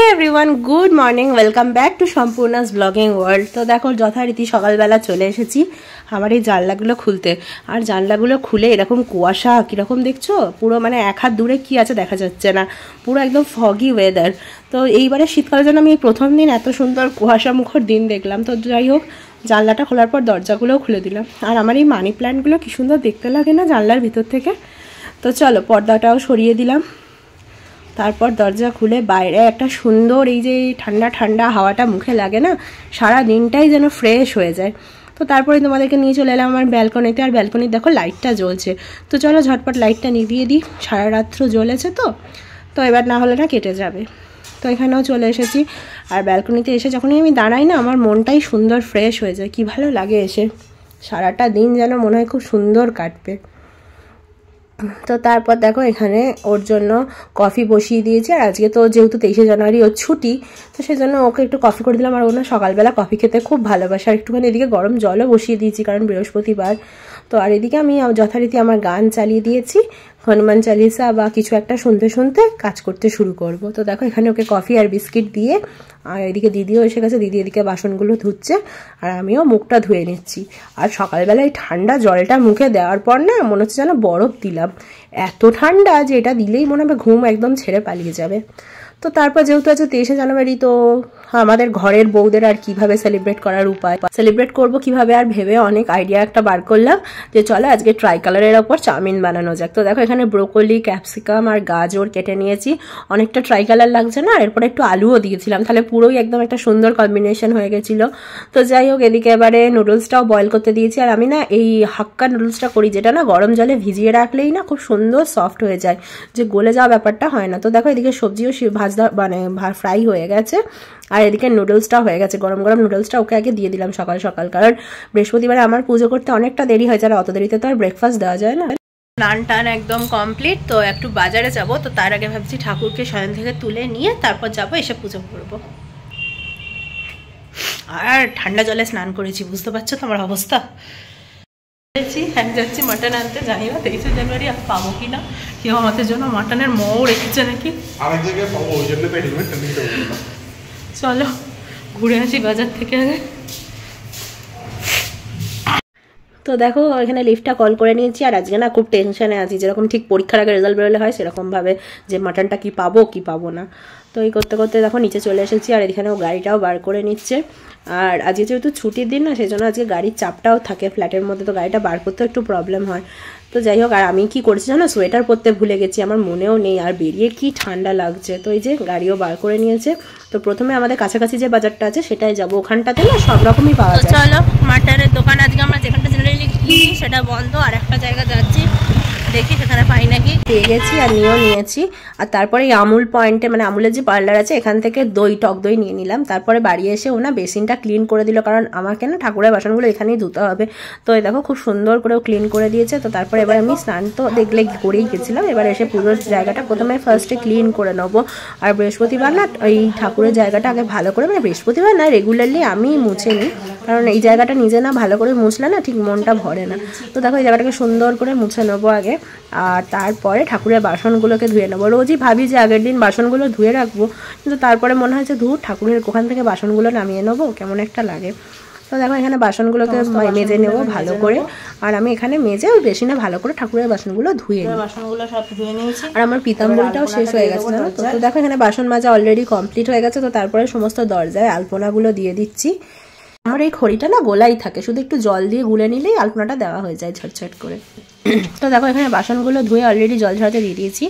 Everyone good morning welcome back to सम्पूर्णास blogging world. तो देखो যথারীতি সকালবেলা চলে এসেছি আমার এই জানলাগুলো খুলতে। আর জানলাগুলো খুলে এরকম কুয়াশা কীরকম দেখছো, পুরো মানে এক হাত দূরে কি আছে দেখা যাচ্ছে না, পুরো একদম ফগি ওয়েদার। তো এইবারে শীতকালের জন্য আমি প্রথম দিন এত সুন্দর কুয়াশা মুখর দিন দেখলাম। তো যাই হোক, জানলাটা খোলার পর দরজাগুলোও খুলে দিলাম। আর আমার এই মানি প্ল্যান্টগুলো কি সুন্দর দেখতে লাগে না জানলার ভিতর থেকে। তো চলো পর্দাটাও সরিয়ে দিলাম, তারপর দরজা খুলে বাইরে একটা সুন্দর এই যে ঠান্ডা ঠান্ডা হাওয়াটা মুখে লাগে না, সারা দিনটাই যেন ফ্রেশ হয়ে যায়। তো তারপরে তোমাদেরকে নিয়ে চলে এলাম আমার ব্যালকনিতে। আর ব্যালকনিতে দেখো লাইটটা জ্বলছে, তো চলো ঝটপট লাইটটা নিভিয়ে দিই, সারা রাত্র জ্বলেছে তো এবার না হলে না কেটে যাবে। তো এখানেও চলে এসেছি। আর ব্যালকনিতে এসে যখনই আমি দাঁড়াই না আমার মনটাই সুন্দর ফ্রেশ হয়ে যায়, কি ভালো লাগে এসে, সারাটা দিন যেন মনে হয় খুব সুন্দর কাটবে। তো তারপর দেখো এখানে ওর জন্য কফি বসিয়ে দিয়েছি। আর আজকে তো যেহেতু 23শে জানুয়ারি ওর ছুটি, তো সেই জন্য ওকে একটু কফি করে দিলাম। আর ও না সকালবেলা কফি খেতে খুব ভালোবাসে। আর একটুখানি এদিকে গরম জলও বসিয়ে দিয়েছি কারণ বৃহস্পতিবার। তো আর এদিকে আমি যথারীতি আমার গান চালিয়ে দিয়েছি, হনুমান চালিসা বা কিছু একটা শুনতে শুনতে কাজ করতে শুরু করব। তো দেখো এখানে ওকে কফি আর বিস্কিট দিয়ে, আর এদিকে দিদিও এসে গেছে, দিদি এদিকে বাসনগুলো ধুচ্ছে আর আমিও মুখটা ধুয়ে নিচ্ছি। আর সকালবেলায় ঠান্ডা জলটা মুখে দেওয়ার পর না মনে হচ্ছে যেন বরফ দিলাম, এত ঠান্ডা যে এটা দিলেই মনে হবে ঘুম একদম ছেড়ে পালিয়ে যাবে। তো তারপর যেহেতু আছে 23শে জানুয়ারি, তো আমাদের ঘরের বউদের আর কিভাবে সেলিব্রেট করার উপায়, সেলিব্রেট করব কিভাবে আর ভেবে অনেক আইডিয়া একটা বার করলাম যে চলো আজকে ট্রাই কালারের ওপর চাউমিন বানানো যাক। তো দেখো এখানে ব্রোকলি, ক্যাপসিকাম আর গাজর কেটে নিয়েছি, অনেকটা ট্রাই কালার লাগছে না। আর এরপরে একটু আলুও দিয়েছিলাম, তাহলে পুরোই একদম একটা সুন্দর কম্বিনেশন হয়ে গেছিলো। তো যাই হোক, এদিকে এবারে নুডলসটাও বয়েল করতে দিয়েছি। আর আমি না এই হাক্কা নুডলসটা করি, যেটা না গরম জলে ভিজিয়ে রাখলেই না খুব সুন্দর সফট হয়ে যায়, যে গলে যাওয়া ব্যাপারটা হয় না। তো দেখো এদিকে সবজিও মানে ফ্রাই হয়ে গেছে, আর এদিকে নুডলসটা হয়ে গেছে। গরম গরম নুডলসটা ওকে আগে দিয়ে দিলাম সকাল সকাল, কারণ বৃহস্পতিবারে আমার পুজো করতে অনেকটা দেরি হয়, যারা অত দেরিতে তো আর ব্রেকফাস্ট দেওয়া যায় না। স্নান টান একদম কমপ্লিট, তো একটু বাজারে যাব। তো তার আগে ভাবছি ঠাকুরকে শয়ন থেকে তুলে নিয়ে তারপর যাবো, এসে পুজো করবো। আর ঠান্ডা জলে স্নান করেছি, বুঝতে পারছো তো আমার অবস্থা। যাচ্ছি মাটন আনতে, জানি না 23শে জানুয়ারি আর পাবো কিনা, কেউ আমাদের জন্য মাটনের মৌ রেখেছে নাকি। চলো ঘুরে আসি বাজার থেকে আগে। তো দেখো এখানে লিফটটা কল করে নিয়েছি। আর আজকে না খুব টেনশনে আছি, যেরকম ঠিক পরীক্ষার আগে রেজাল্ট বেরোলে হয় সেরকমভাবে, যে মাটনটা কি পাবো কি পাবো না। তো এই করতে করতে দেখো নিচে চলে এসেছি। আর এখানে ও গাড়িটাও বার করে নিচ্ছে। আর আজকে যেহেতু ছুটির দিন না, সেই জন্য আজকে গাড়ির চাপটাও থাকে ফ্ল্যাটের মধ্যে, তো গাড়িটা বার করতেও একটু প্রবলেম হয়। তো যাই হোক, আর আমি কি করেছি জানো, সোয়েটার পরতে ভুলে গেছি, আমার মনেও নেই। আর বেরিয়ে কি ঠান্ডা লাগছে। তো এই যে গাড়িও বার করে নিয়েছে। তো প্রথমে আমাদের কাছাকাছি যে বাজারটা আছে সেটাই যাবো, ওখানটাতে না সব রকমই পাওয়া যায়। চলো মাটনের দোকান আজকে আমরা যেখানটা জেনারেলি কিনি সেটা বন্ধ, আর একটা জায়গা যাচ্ছি, দেখি সেখানে পাই নাকি। পেয়ে গেছি আর নিয়েছি। আর তারপরে এই আমুল পয়েন্টে, মানে আমুলের যে পার্লার আছে এখান থেকে টক দই নিয়ে নিলাম। তারপরে বাড়ি এসে ও না বেসিনটা ক্লিন করে দিল, কারণ আমাকে না ঠাকুরের বাসনগুলো এখানেই ধুতে হবে। তো এই দেখো খুব সুন্দর করে ও ক্লিন করে দিয়েছে। তো তারপরে এবার আমি স্নান তো দেখলে করেই গেছিলাম, এবার এসে পুজোর জায়গাটা প্রথমে ফার্স্টে ক্লিন করে নেবো। আর বৃহস্পতিবার না এই ঠাকুরের জায়গাটা আগে ভালো করে, মানে বৃহস্পতিবার না রেগুলারলি আমি মুছে নিই, কারণ এই জায়গাটা নিজে না ভালো করে মুছলে না ঠিক মনটা ভরে না। তো দেখো এই জায়গাটাকে সুন্দর করে মুছে নেবো আগে, আর তারপরে ঠাকুরের বাসনগুলোকে ধুয়ে নেবো। রোজই ভাবি যে আগের দিন বাসনগুলো ধুয়ে রাখবো, কিন্তু তারপরে মনে হয় যে ঠাকুরের ওখান থেকে বাসনগুলো নামিয়ে নেবো, কেমন একটা লাগে। তো দেখো এখানে বাসনগুলোকে মেজে নেবো ভালো করে। আর আমি এখানে মেজে বেশি না ভালো করে ঠাকুরের বাসনগুলো ধুয়ে নিই। বাসনগুলো সব ধুয়ে নিয়েছি। আর আমার পিতাম্বরীটাও শেষ হয়ে গেছে জানো তো। তো দেখো এখানে বাসন মাজা অলরেডি কমপ্লিট হয়ে গেছে। তো তারপরে সমস্ত দরজায় আলপনাগুলো দিয়ে দিচ্ছি। আমার এই খড়িটা না গোলাই থাকে, শুধু একটু জল দিয়ে গুলে নিলেই আলপনাটা দেওয়া হয়ে যায় ঝটঝট করে। তো দেখো এখানে বাসনগুলো ধুয়ে অলরেডি জল ঝরাতে দিয়ে দিয়েছি।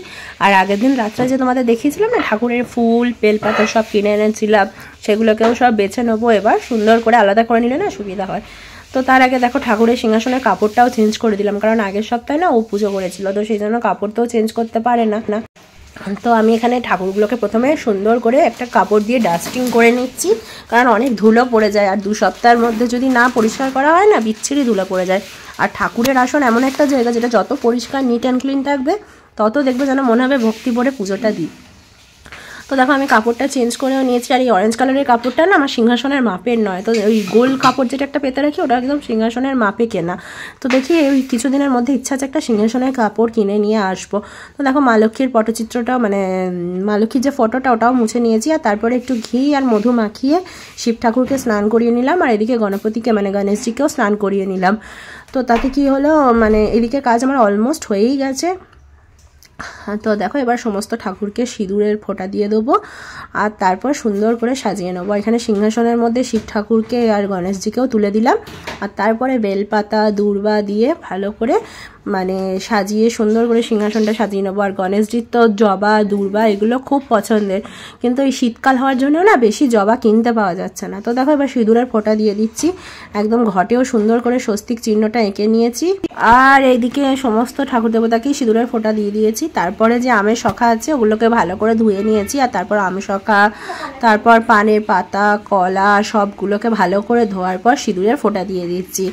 আর আগের দিন রাত্রে যে তোমাদের দেখিয়েছিলাম না ঠাকুরের ফুল বেলপাতা সব কিনে এনেছিলাম, সেগুলোকেও সব বেছে নেবো এবার, সুন্দর করে আলাদা করে নিলে না সুবিধা হয়। তো তার আগে দেখো ঠাকুরের সিংহাসনের কাপড়টাও চেঞ্জ করে দিলাম, কারণ আগের সপ্তাহে না ও পুজো করেছিল, তো সেই জন্য কাপড় তো চেঞ্জ করতে পারে না। তো আমি এখানে ঠাকুরগুলোকে প্রথমে সুন্দর করে একটা কাপড় দিয়ে ডাস্টিং করে নিচ্ছি, কারণ অনেক ধুলো পড়ে যায়। আর 2 সপ্তাহের মধ্যে যদি না পরিষ্কার করা হয় না বিচ্ছিরি ধুলো পড়ে যায়। আর ঠাকুরের আসন এমন একটা জায়গা যেটা যত পরিষ্কার নিট অ্যান্ড ক্লিন থাকবে তত দেখবে যেন মনে হবে ভক্তি ভরে পুজোটা দিই। তো দেখো আমি কাপড়টা চেঞ্জ করেও নিয়েছি। আর এই অরেঞ্জ কালারের কাপড়টা না আমার সিংহাসনের মাপের নয়, তো ওই গোল কাপড় যেটা একটা পেতে রাখি ওটা একদম সিংহাসনের মাপে কেনা। তো দেখি ওই কিছুদিনের মধ্যে ইচ্ছা আছে একটা সিংহাসনের কাপড় কিনে নিয়ে আসবো। তো দেখো মা লক্ষ্মীর পটচিত্রটা মানে মা লক্ষ্মীর যে ফটোটা ওটাও মুছে নিয়েছি। আর তারপরে একটু ঘি আর মধু মাখিয়ে শিব ঠাকুরকে স্নান করিয়ে নিলাম, আর এদিকে গণপতিকে মানে গণেশজিকেও স্নান করিয়ে নিলাম। তো তাতে কি হলো, মানে এদিকে কাজ আমার অলমোস্ট হয়েই গেছে। তো দেখো এবার সমস্ত ঠাকুরকে সিঁদুরের ফোঁটা দিয়ে দেবো, আর তারপর সুন্দর করে সাজিয়ে নেবো। এখানে সিংহাসনের মধ্যে শিব ঠাকুরকে আর গণেশজিকেও তুলে দিলাম, আর তারপরে বেলপাতা দূর্বা দিয়ে ভালো করে মানে সাজিয়ে সুন্দর করে সিংহাসনটা সাজিয়ে নেবো। আর গণেশজির তো জবা দূর্বা এগুলো খুব পছন্দের, কিন্তু এই শীতকাল হওয়ার জন্য না বেশি জবা কিনতে পাওয়া যাচ্ছে না। তো দেখো এবার সিঁদুরের ফোঁটা দিয়ে দিচ্ছি, একদম ঘটেও সুন্দর করে স্বস্তিক চিহ্নটা এঁকে নিয়েছি। আর এইদিকে সমস্ত ঠাকুর দেবতাকেই সিঁদুরের ফোঁটা দিয়ে দিয়েছি। তারপরে যে আমের শখা আছে ওগুলোকে ভালো করে ধুয়ে নিয়েছি, আর তারপর আমের শখা, তারপর পানের পাতা, কলা সবগুলোকে ভালো করে ধোয়ার পর সিঁদুরের ফোঁটা দিয়ে দিচ্ছি।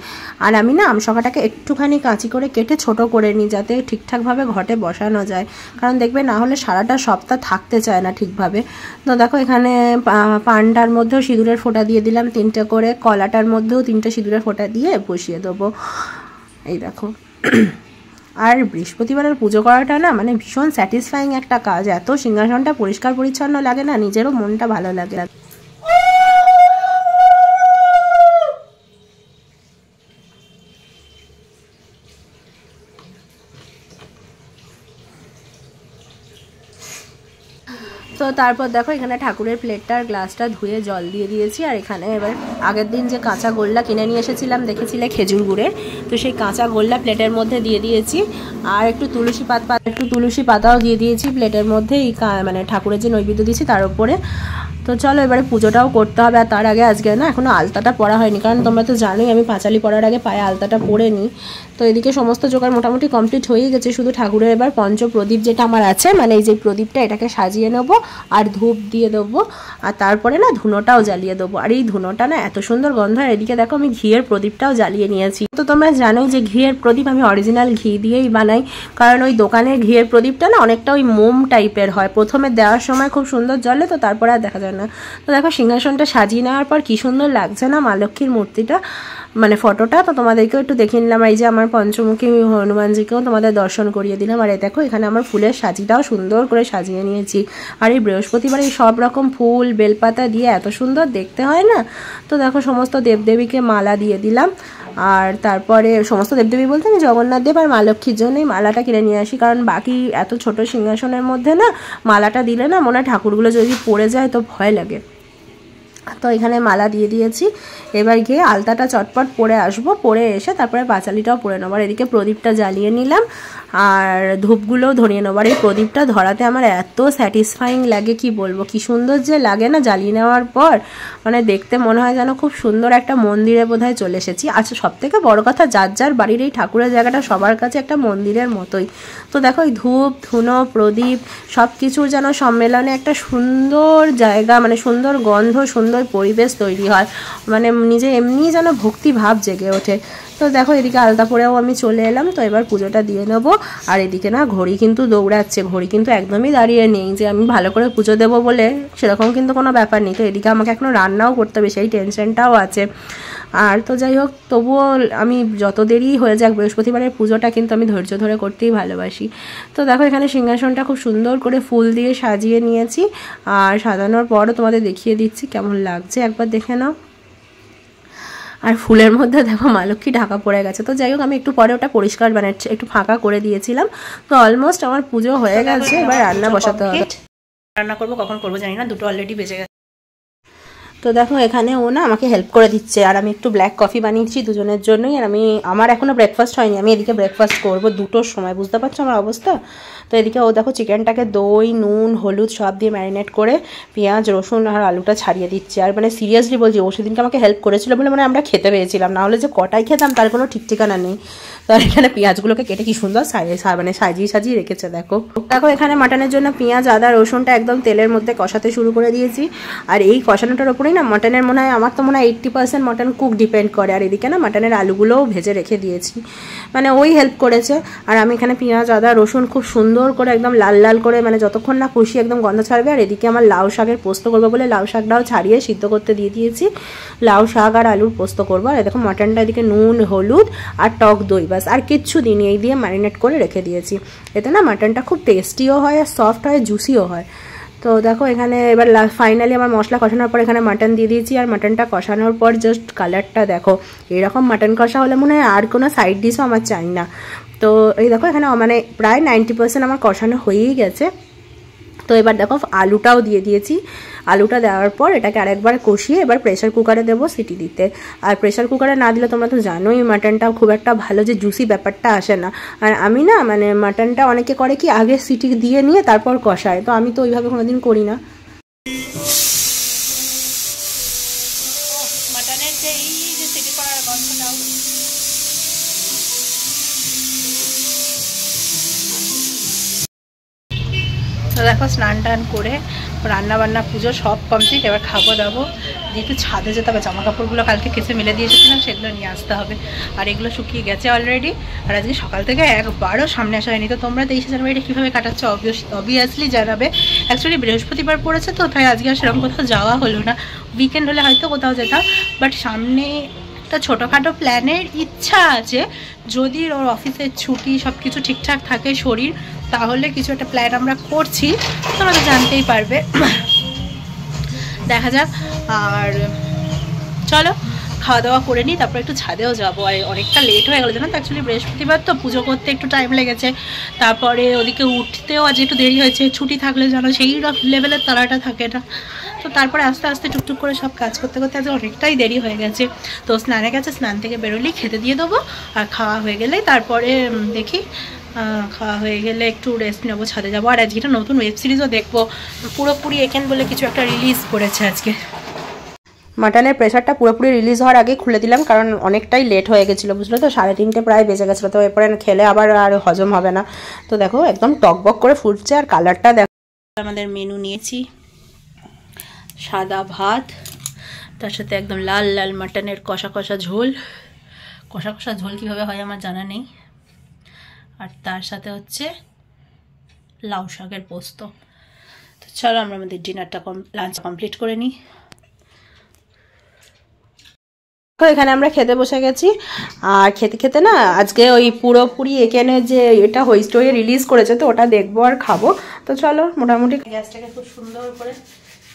আর আমি না আম শখাটাকে একটুখানি কাঁচি করে কেটে ছোট করে নিই, যাতে ঠিকঠাকভাবে ঘটে বসানো যায়, কারণ দেখবে না হলে সারাটা সপ্তাহ থাকতে চায় না ঠিকভাবে। তো দেখো এখানে পানটার মধ্যেও সিঁদুরের ফোঁটা দিয়ে দিলাম 3টে করে, কলাটার মধ্যেও 3টে সিঁদুরের ফোঁটা দিয়ে বসিয়ে দেবো। এই দেখো আর বৃহস্পতিবারের পুজো করাটা না মানে ভীষণ স্যাটিসফাইং একটা কাজ। এত সিংহাসনটা পরিষ্কার পরিচ্ছন্ন লাগে না, নিজেরও মনটা ভালো লাগে। তো তারপর দেখো এখানে ঠাকুরের প্লেটটা আর গ্লাসটা ধুয়ে জল দিয়ে দিয়েছি। আর এখানে এবার আগের দিন যে কাঁচা গোল্লা কিনে নিয়ে এসেছিলাম দেখেছিলে খেজুর গুড়ের, তো সেই কাঁচা গোল্লা প্লেটের মধ্যে দিয়ে দিয়েছি। আর একটু তুলসী পাতাও দিয়ে দিয়েছি প্লেটের মধ্যে, এই মানে ঠাকুরের যে নৈবেদ্য দিয়েছি তার উপরে। তো চলো এবারে পুজোটাও করতে হবে। আর তার আগে আজকে না এখনও আলতাটা পরা হয়নি, কারণ তোমরা তো জানোই আমি পাঁচালি পরার আগে পায়ে আলতাটা পরে নিই। তো এদিকে সমস্ত জোগাড় মোটামুটি কমপ্লিট হয়ে গেছে, শুধু ঠাকুরের এবার পঞ্চপ্রদীপ যেটা আমার আছে মানে এই যে প্রদীপটা এটাকে সাজিয়ে নেবো আর ধূপ দিয়ে দেবো, আর তারপরে না ধুনোটাও জ্বালিয়ে দেবো। আর এই ধুনোটা না এত সুন্দর গন্ধ। আর এদিকে দেখো আমি ঘিয়ের প্রদীপটাও জ্বালিয়ে নিয়েছি। তো তোমরা জানোই যে ঘিয়ের প্রদীপ আমি অরিজিনাল ঘি দিয়েই বানাই, কারণ ওই দোকানের ঘিয়ের প্রদীপটা না অনেকটা ওই মোম টাইপের হয়, প্রথমে দেওয়ার সময় খুব সুন্দর জ্বলে, তো তারপরে আর দেখা যায় না। তো দেখো সিংহাসনটা সাজিয়ে নেওয়ার পর কি সুন্দর লাগছে না মা লক্ষ্মীর মূর্তিটা, মানে ফটোটা। তো তোমাদেরকেও একটু দেখিয়ে নিলাম। এই যে আমার পঞ্চমুখী হনুমানজিকেও তোমাদের দর্শন করিয়ে দিলাম। আর এই দেখো এখানে আমার ফুলের সাজিটাও সুন্দর করে সাজিয়ে নিয়েছি। আর এই বৃহস্পতিবার এই সব রকম ফুল বেলপাতা দিয়ে এত সুন্দর দেখতে হয় না। তো দেখো সমস্ত দেবদেবীকে মালা দিয়ে দিলাম। আর তারপরে সমস্ত দেবদেবী বলতে আমি জগন্নাথ দেব আর মা লক্ষ্মীর জন্যই মালাটা কিনে নিয়ে আসি, কারণ বাকি এত ছোট সিংহাসনের মধ্যে না মালাটা দিলে না মনে হয় ঠাকুরগুলো যদি পড়ে যায় তো ভয় লাগে। তো এখানে মালা দিয়ে দিয়েছি, এবার গিয়ে আলতাটা চটপট পরে আসবো, পরে এসে তারপরে পাঁচালিটাও পরে নেবো। আর এদিকে প্রদীপটা জ্বালিয়ে নিলাম আর ধূপগুলোও ধরিয়ে নেবো। আর এই প্রদীপটা ধরাতে আমার এত স্যাটিসফাইং লাগে কি বলবো, কি সুন্দর যে লাগে না জ্বালিয়ে নেওয়ার পর, মানে দেখতে মনে হয় যেন খুব সুন্দর একটা মন্দিরে বোধহয় চলে এসেছি। আচ্ছা সব থেকে বড় কথা যার যার বাড়ির এই ঠাকুরের জায়গাটা সবার কাছে একটা মন্দিরের মতোই। তো দেখো এই ধূপ ধুনো প্রদীপ সব কিছুর যেন সম্মেলনে একটা সুন্দর জায়গা, মানে সুন্দর গন্ধ সুন্দর পরিবেশ তৈরি হয়, মানে নিজে এমনি যেন ভক্তি ভাব জেগে ওঠে। তো দেখো এদিকে আলতা পরেও আমি চলে এলাম। তো এবার পুজোটা দিয়ে নেবো। আর এদিকে না ঘড়ি কিন্তু দৌড়াচ্ছে, ঘড়ি কিন্তু একদমই দাঁড়িয়ে নেই যে আমি ভালো করে পুজো দেবো বলে, সেরকম কিন্তু কোনো ব্যাপার নেই। তো এদিকে আমাকে এখনও রান্নাও করতে হবে, সেই টেনশনটাও আছে। আর তো যাই হোক তবুও আমি যত দেরি হয়ে যাক বৃহস্পতিবারের পুজোটা কিন্তু আমি ধৈর্য ধরে করতেই ভালোবাসি। তো দেখো এখানে সিংহাসনটা খুব সুন্দর করে ফুল দিয়ে সাজিয়ে নিয়েছি, আর সাজানোর পরও তোমাদের দেখিয়ে দিচ্ছি কেমন লাগছে, একবার দেখে নাও। আর ফুলের মধ্যে দেখো মা লক্ষ্মী ঢাকা পড়ে গেছে। তো যাই হোক আমি একটু পরে ওটা পরিষ্কার মানে একটু ফাঁকা করে দিয়েছিলাম। তো অলমোস্ট আমার পুজো হয়ে গেছে, এবার রান্না বসাতে হবে। রান্না করবো কখন করবো জানি না, 2টো অলরেডি বেজে গেছে। তো দেখো এখানে ও না আমাকে হেল্প করে দিচ্ছে, আর আমি একটু ব্ল্যাক কফি বানিয়েছি দুজনের জন্যই। আর আমার এখনও ব্রেকফাস্ট হয়নি, আমি এদিকে ব্রেকফাস্ট করবো 2টোর সময়, বুঝতে পারছো আমার অবস্থা। তো এদিকে ও দেখো চিকেনটাকে দই নুন হলুদ সব দিয়ে ম্যারিনেট করে পেঁয়াজ রসুন আর আলুটা ছাড়িয়ে দিচ্ছে। আর মানে সিরিয়াসলি বলছি ও সেদিনকে আমাকে হেল্প করেছিল বলে মানে আমরা খেতে পেয়েছিলাম, না হলে যে কটাই খেতাম তার কোনো ঠিক ঠিকানা নেই। তো এখানে পেঁয়াজগুলোকে কেটে কি সুন্দর মানে সাজিয়ে সাজিয়ে রেখেছে। দেখো দেখো এখানে মাটনের জন্য পেঁয়াজ আদা রসুনটা একদম তেলের মধ্যে কষাতে শুরু করে দিয়েছি। আর এই কষানোটার ওপরেই না মাটনের মনে হয় আমার তো মনে হয় 80% মাটন কুক ডিপেন্ড করে। আর এদিকে না মাটনের আলুগুলোও ভেজে রেখে দিয়েছি, মানে ওই হেল্প করেছে। আর আমি এখানে পেঁয়াজ আদা রসুন খুব সুন্দর করে একদম লাল লাল করে মানে যতক্ষণ না কষি একদম গন্ধ ছাড়বে। আর এদিকে আমার লাউ শাকের পোস্ত করবো বলে লাউ শাকটাও ছাড়িয়ে সিদ্ধ করতে দিয়ে দিয়েছি। লাউ শাক আর আলুর পোস্ত করবো। আর দেখো মাটনটা এদিকে নুন হলুদ আর টক দই বাস আর কিচ্ছু দিইনি, এই দিয়ে ম্যারিনেট করে রেখে দিয়েছি। এতে না মাটনটা খুব টেস্টিও হয় আর সফট হয় জুসিও হয়। তো দেখো এখানে এবার ফাইনালি আমার মশলা কষানোর পর এখানে মাটন দিয়ে দিয়েছি। আর মাটনটা কষানোর পর জাস্ট কালারটা দেখো, এরকম মাটন কষা হলে মনে হয় আর কোনো সাইড ডিশও আমার চাই না। তো এই দেখো এখানে মানে প্রায় 90% আমার কষানো হয়েই গেছে। তো এবার দেখো আলুটাও দিয়ে দিয়েছি। আলুটা দেওয়ার পর এটাকে আরেকবার কষিয়ে এবার প্রেশার কুকারে দেবো সিটি দিতে। আর প্রেশার কুকারে না দিলে তোমরা তো জানোই মাটনটা খুব একটা ভালো যে জুসি ব্যাপারটা আসে না। আর আমি না মানে মাটনটা অনেকে করে কি আগে সিটি দিয়ে নিয়ে তারপর কষায়, তো আমি তো ওইভাবে কোনোদিন করি না। মাটনের যে এই যে সিটি করার গন্ধটাও তো দেখো স্নান টান করে রান্না বান্না পুজো সব কমপ্লিট। এবার খাবো দাবো দিয়ে একটু ছাদে যেতে হবে, জামা কাপড়গুলো কালকে কেসে মেলে দিয়ে এসেছিলাম সেগুলো নিয়ে আসতে হবে। আর এগুলো শুকিয়ে গেছে অলরেডি। আর আজকে সকাল থেকে একবারও সামনে আসা হয়নি। তো তোমরা 23শে জানুয়ারিটা কীভাবে কাটাচ্ছ অবভিয়াসলি জানাবে। অ্যাকচুয়ালি বৃহস্পতিবার পড়েছে তো তাই আজকে আর সেরকম কোথাও যাওয়া হলো না। উইকেন্ড হলে হয়তো কোথাও যেতাম, বাট সামনে একটা ছোটোখাটো প্ল্যানের ইচ্ছা আছে। যদি ওর অফিসের ছুটি সব কিছু ঠিকঠাক থাকে শরীর, তাহলে কিছু একটা প্ল্যান আমরা করছি, তোমরা তো জানতেই পারবে, দেখা যাক। আর চলো খাওয়া দাওয়া করে নিই, তারপর একটু ছাদেও যাবো। আর অনেকটা লেট হয়ে গেলো জানো তো, অ্যাকচুয়ালি বৃহস্পতিবার তো পুজো করতে একটু টাইম লেগেছে। তারপরে ওদিকে উঠতেও আজ একটু দেরি হয়েছে, ছুটি থাকলে জানো সেই লেভেলের তাড়াটা থাকে না। তো তারপরে আস্তে আস্তে টুকটুক করে সব কাজ করতে করতে আজ অনেকটাই দেরি হয়ে গেছে। তো স্নানে গেছে, স্নান থেকে বেরোলেই খেতে দিয়ে দেবো। আর খাওয়া হয়ে গেলেই তারপরে দেখি খাওয়া হয়ে গেলে একটু রেস্ট নেবো, ছাদে যাবো। আর আজকে একটা নতুন ওয়েব সিরিজও দেখবো, পুরোপুরি একেন বলে কিছু একটা রিলিজ করেছে আজকে। মাটনের প্রেশারটা পুরোপুরি রিলিজ হওয়ার আগে খুলে দিলাম, কারণ অনেকটাই লেট হয়ে গেছিলো বুঝলো তো, 3:30 প্রায় বেজে গেছিলো। তো এরপরে খেলে আবার আর হজম হবে না। তো দেখো একদম টকবক করে ফুটছে। আর কালারটা দেখো। আমাদের মেনু নিয়েছি সাদা ভাত, তার সাথে একদম লাল লাল মাটনের কষা কষা ঝোল। কষা কষা ঝোল কীভাবে হয় আমার জানা নেই। আর তার সাথে হচ্ছে লাউ শাকের পোস্ত। তো চলো আমরা আমাদের ডিনারটা লাঞ্চ কমপ্লিট করে নিই। এখানে আমরা খেতে বসে গেছি। আর খেতে খেতে না আজকে ওই পুরোপুরি এখানে যে এটা হই স্টোরি রিলিজ করেছে, তো ওটা দেখবো আর খাবো। তো চলো মোটামুটি গ্যাসটাকে খুব সুন্দর করে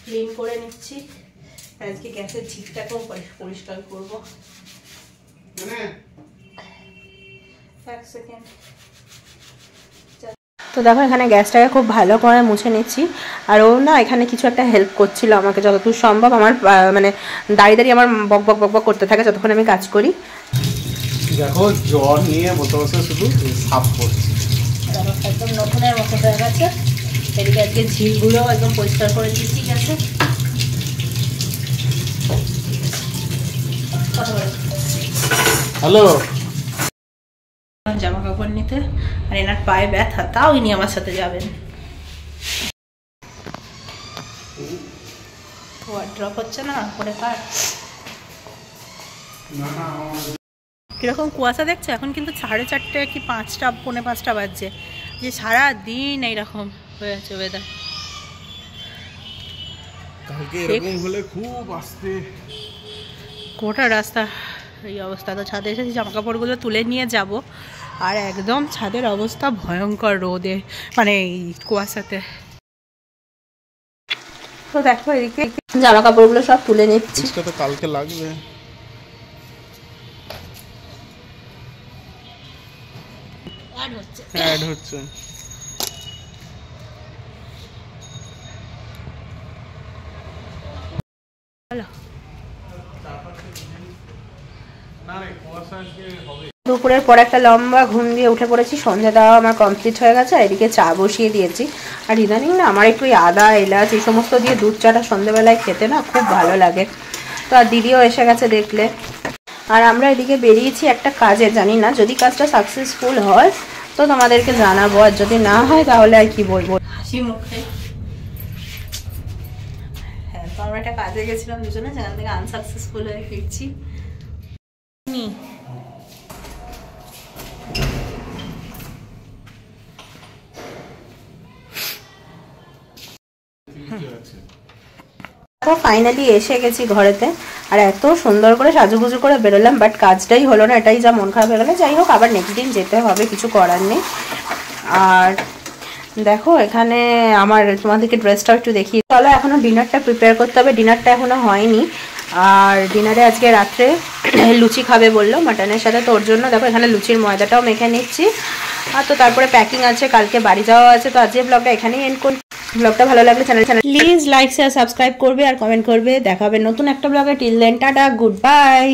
ক্লিন করে নিচ্ছি। আজকে গ্যাসের ঝিকটাকেও পরিষ্কার করবো। এক সেকেন্ড। তো দেখো এখানে গ্যাসটাকে খুব ভালো করে মুছে নিচ্ছি। আর ও না এখানে কিছু একটা হেল্প করছিল আমাকে যতদূর সম্ভব। আমার মানে দাঁড়িয়ে দাঁড়িয়ে আমার বক বক বক বক করতে থাকে যতক্ষণ আমি কাজ করি। দেখো জ্বর নিয়ে বসে বসে শুধু সাফ করছি। দেখো একদম নতুনের মতো হয়ে গেছে। এদিকে আজকে ঝিলগুলো একদম পরিষ্কার করে দিচ্ছি গ্যাসে। হ্যালো, জামা কাপড় নিতে। আর এনার পায়ে ব্যথা, তাও ইনি আমার সাথে যাবেন। ড্রপ হচ্ছে না করে পার। কিরকম কুয়াশা দেখছো? এখন কিন্তু 4:30 কি 5টা পৌনে 5টা বাজছে। যে সারা দিন এইরকম হয়ে আছে ওয়েদার। কালকে এরকম হলে খুব আস্তে গোটা রাস্তা এই অবস্থা। তো ছাদে এসেছি, জামা কাপড়গুলো তুলে নিয়ে যাব। আর একদম ছাদের অবস্থা ভয়ঙ্কর রোদে, মানে এই কুয়াশাতে। তো দেখো এদিকে জামা কাপড়গুলো সব তুলে নিচ্ছি। তো কালকে লাগবে। অ্যাড হচ্ছে। হ্যালো, দুপুরের পর একটা লম্বা ঘুম দিয়ে উঠে পড়েছি। সন্ধ্যা দেওয়া আমার কমপ্লিট হয়ে গেছে। আর এদিকে চা বসিয়ে দিয়েছি। আর ইদানিং না আমার একটু আদা এলাচ এই সমস্ত দিয়ে দুধ চাটা সন্ধ্যেবেলায় খেতে না খুব ভালো লাগে। তো আর দিদিও এসে গেছে দেখলে। আর আমরা এদিকে বেরিয়েছি একটা কাজে, জানি না যদি কাজটা সাকসেসফুল হয় তো তোমাদেরকে জানাবো, আর যদি না হয় তাহলে আর কি বলবো। হাসি মুখে হ্যাঁ, তো আমরা একটা কাজে গেছিলাম দুজনে, সেখান থেকে আনসাকসেসফুল হয়ে ফিরছি। তো ফাইনালি এসে গেছি ঘরেতে, আর এত সুন্দর করে সাজুগুজু করে বেরোলাম, বাট কাজটাই হলো না, এটাই যা মন খারাপ হয়ে গেলো। যাই হোক, আবার নেক্সট দিন যেতে হবে, কিছু করার নেই। আর দেখো এখানে আমার তোমাদেরকে ড্রেসটাও একটু দেখি। চলো এখনো ডিনারটা প্রিপেয়ার করতে হবে, ডিনারটা এখনো হয়নি। আর ডিনারে আজকে রাত্রে লুচি খাবে বললো মাটনের সাথে, তো ওর জন্য দেখো এখানে লুচির ময়দাটাও মেখে নিচ্ছি। আর তো তারপরে প্যাকিং আছে, কালকে বাড়ি যাওয়া আছে। তো আজকে ব্লগটা এখানেই এন্ড করি। ব্লগটা ভালো লাগলে channel please like share subscribe করবে আর কমেন্ট করবে। দেখা হবে নতুন একটা ব্লগে। Till then tata, good by.